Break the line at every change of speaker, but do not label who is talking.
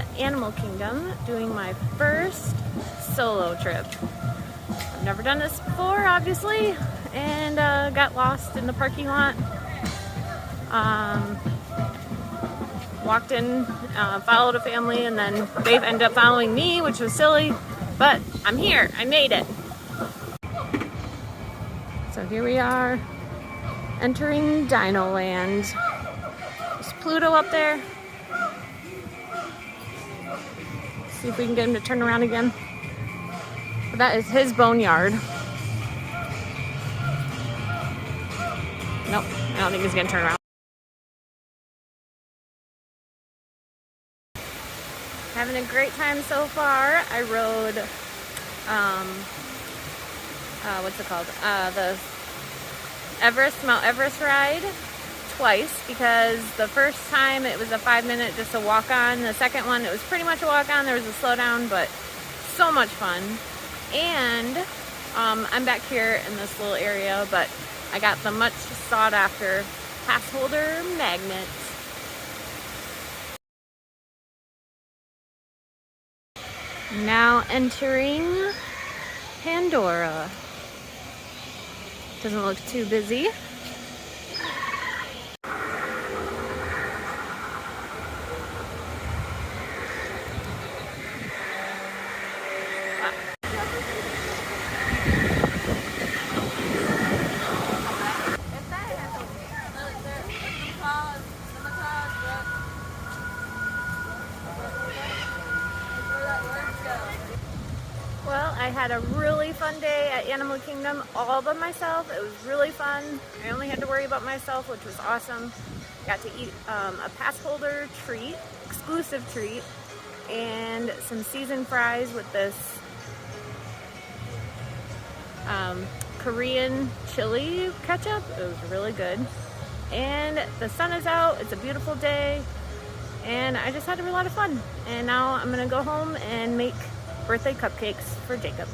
at Animal Kingdom doing my first solo trip. I've never done this before, obviously, and got lost in the parking lot. Walked in, followed a family, and then they ended up following me, which was silly, but I'm here. I made it. So here we are, entering Dino Land. There's Pluto up there. See if we can get him to turn around again. But that is his boneyard. Nope, I don't think he's gonna turn around. Having a great time so far. I rode, what's it called? The Mount Everest ride twice, because the first time it was a 5-minute just a walk on. The second one, it was pretty much a walk on. There was a slowdown, but so much fun. And I'm back here in this little area, but I got the much sought after pass holder magnets. Now entering Pandora. Doesn't look too busy. Well, I had a really fun day at Animal Kingdom all by myself. It was really fun. I only had to worry about myself, which was awesome. Got to eat a pass holder treat, exclusive treat, and some seasoned fries with this Korean chili ketchup. It was really good. And the sun is out. It's a beautiful day. And I just had a lot of fun. And now I'm gonna go home and make birthday cupcakes for Jacob.